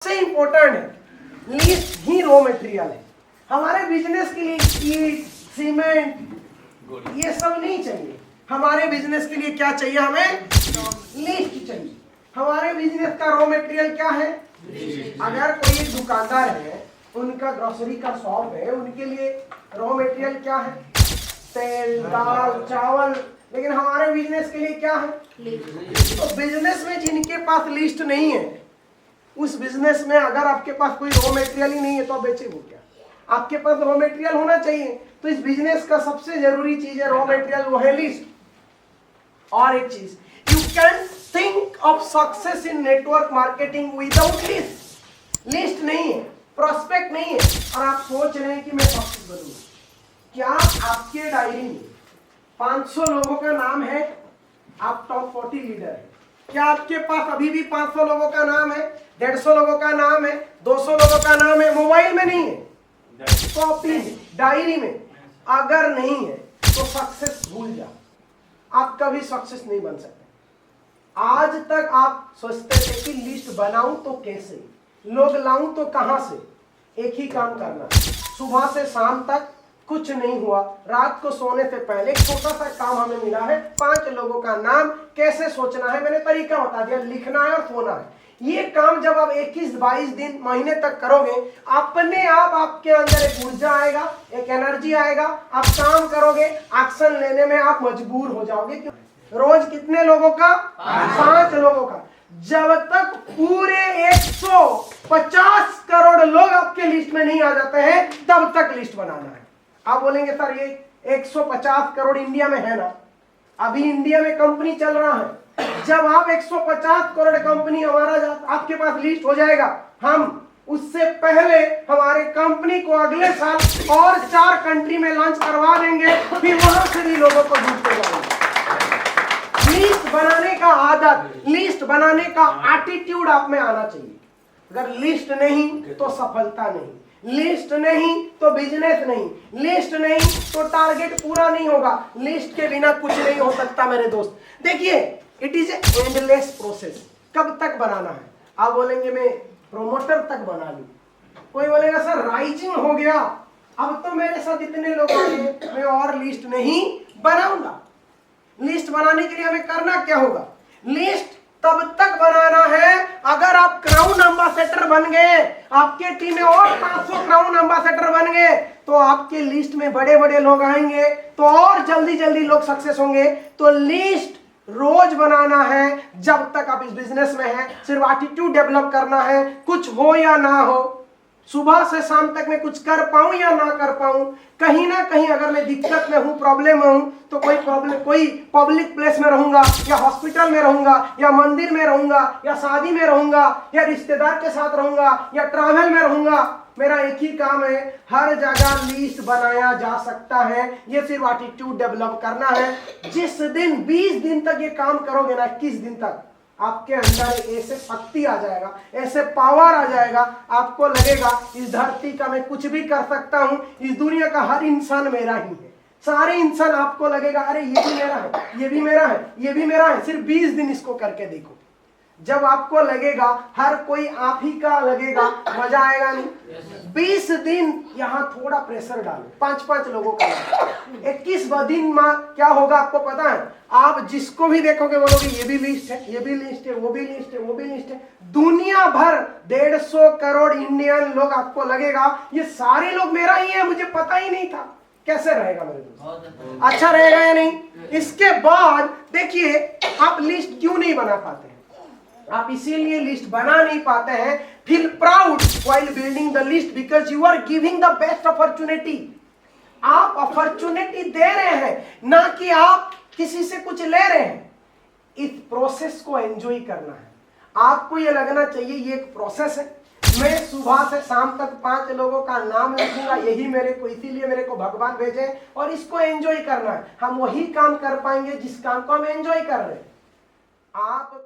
सबसे इंपॉर्टेंट है, लीस्ट ही raw material है हमारे बिजनेस के लिए। ईट, सीमेंट ये सब नहीं चाहिए हमारे बिजनेस के लिए। क्या चाहिए हमें? लीस्ट चाहिए। हमारे बिजनेस का रॉ मटेरियल क्या है? अगर कोई एक दुकानदार है, उनका ग्रोसरी का शॉप है, उनके लिए रॉ मटेरियल क्या है? तेल, दाल, चावल। लेकिन हमारे बिजनेस के लिए क्या है? तो बिजनेस में जिनके पास लिस्ट नहीं है, उस बिजनेस में अगर आपके पास कोई रॉ मटेरियल ही नहीं है तो आप बेचेंगे क्या? आपके पास रॉ मटेरियल होना चाहिए। तो इस बिजनेस का सबसे जरूरी चीज है रॉ मटेरियल, वो है लिस्ट। और एक चीज, you can think of success in network marketing without list. List नहीं है, प्रोस्पेक्ट नहीं है, और आप सोच रहे हैं कि मैं सक्सेस बनूंगा। क्या आपके डायरी में 500 लोगों का नाम है? आप टॉप 40 लीडर है। क्या आपके पास अभी भी 500 लोगों का नाम है, 150 लोगों का नाम है, 200 लोगों का नाम है? मोबाइल में नहीं है, कॉपी डायरी में। अगर नहीं है तो सक्सेस भूल जाओ, आप कभी सक्सेस नहीं बन सकते। आज तक आप सोचते थे कि लिस्ट बनाऊं तो कैसे, लोग लाऊं तो कहां से। एक ही काम करना, सुबह से शाम तक कुछ नहीं हुआ, रात को सोने से पहले छोटा सा काम हमें मिला है, 5 लोगों का नाम कैसे सोचना है। मैंने तरीका बता दिया, लिखना है और सोना है। ये काम जब आप 21-22 दिन, महीने तक करोगे, अपने आप आपके अंदर एक ऊर्जा आएगा, एक एनर्जी आएगा, आप काम करोगे, एक्शन लेने में आप मजबूर हो जाओगे। रोज कितने लोगों का? 5 लोगों का। जब तक पूरे 150 करोड़ लोग आपके लिस्ट में नहीं आ जाते हैं, तब तक लिस्ट बनाना है। आप बोलेंगे सर ये 150 करोड़ इंडिया में है ना, अभी इंडिया में कंपनी चल रहा है। जब आप 150 करोड़ कंपनी हमारा आपके पास लिस्ट हो जाएगा, हम उससे पहले हमारे कंपनी को अगले साल और 4 कंट्री में लॉन्च करवा देंगे, फिर वहां से भी लोगों को जुड़ते जाएंगे। लिस्ट बनाने का आदत, लिस्ट बनाने का एटीट्यूड आप में आना चाहिए। अगर लिस्ट नहीं तो सफलता नहीं, लिस्ट नहीं तो बिजनेस नहीं, लिस्ट नहीं तो टारगेट पूरा नहीं होगा। लिस्ट के बिना कुछ नहीं हो सकता मेरे दोस्त। देखिए, इट इज एंडलेस प्रोसेस। कब तक बनाना है? आप बोलेंगे मैं प्रोमोटर तक बना लूं, कोई बोलेगा सर राइजिंग हो गया, अब तो मेरे साथ इतने लोग आ गए, मैं और लिस्ट नहीं बनाऊंगा। लिस्ट बनाने के लिए हमें करना क्या होगा? लिस्ट तब तक बनाना है अगर आप क्राउन एम्बेसडर बन गए, आपके टीम में और 500 क्राउन एम्बेसडर बन गए, तो आपके लिस्ट में बड़े बड़े लोग आएंगे, तो और जल्दी जल्दी लोग सक्सेस होंगे। तो लिस्ट रोज बनाना है जब तक आप इस बिजनेस में हैं। सिर्फ एटीट्यूड डेवलप करना है, कुछ हो या ना हो, सुबह से शाम तक मैं कुछ कर पाऊं या ना कर पाऊं, कहीं ना कहीं अगर मैं दिक्कत में हूं, प्रॉब्लम में हूं, तो कोई पब्लिक प्लेस में रहूंगा, या हॉस्पिटल में रहूंगा, या मंदिर में रहूंगा, या शादी में रहूंगा, या रिश्तेदार के साथ रहूंगा, या ट्रैवल में रहूंगा, मेरा एक ही काम है, हर जगह लिस्ट बनाया जा सकता है। ये सिर्फ एटीट्यूड डेवलप करना है। जिस दिन 20 दिन तक ये काम करोगे ना, 21 दिन तक आपके अंदर ऐसे शक्ति आ जाएगा, ऐसे पावर आ जाएगा, आपको लगेगा इस धरती का मैं कुछ भी कर सकता हूं, इस दुनिया का हर इंसान मेरा ही है। सारे इंसान, आपको लगेगा अरे ये भी मेरा है, ये भी मेरा है, ये भी मेरा है। सिर्फ 20 दिन इसको करके देखो, जब आपको लगेगा हर कोई आप ही का लगेगा, मजा आएगा नहीं? 20 दिन यहाँ थोड़ा प्रेशर डालो, 5-5 लोगों का। 21 दिन में क्या होगा आपको पता है? आप जिसको भी देखोगे बोलोगे ये भी लिस्ट है, ये भी लिस्ट है, वो भी लिस्ट है, वो भी लिस्ट है। दुनिया भर 150 करोड़ इंडियन लोग, आपको लगेगा ये सारे लोग मेरा ही है, मुझे पता ही नहीं था। कैसे रहेगा मेरे दोस्त? अच्छा रहेगा या नहीं? इसके बाद देखिए, आप लिस्ट क्यों नहीं बना पाते हैं? आप इसीलिए लिस्ट बना नहीं पाते हैं। Feel proud while building the list because you are giving the best opportunity. आप अपॉर्चुनिटी दे रहे हैं, ना कि आप किसी से कुछ ले रहे हैं। इस प्रोसेस को एंजॉय करना है। आपको ये लगना चाहिए ये एक प्रोसेस है, मैं सुबह से शाम तक 5 लोगों का नाम लिखूंगा, यही मेरे को, इसीलिए मेरे को भगवान भेजे, और इसको एंजॉय करना है। हम वही काम कर पाएंगे जिस काम को हम एंजॉय कर रहे हैं। आप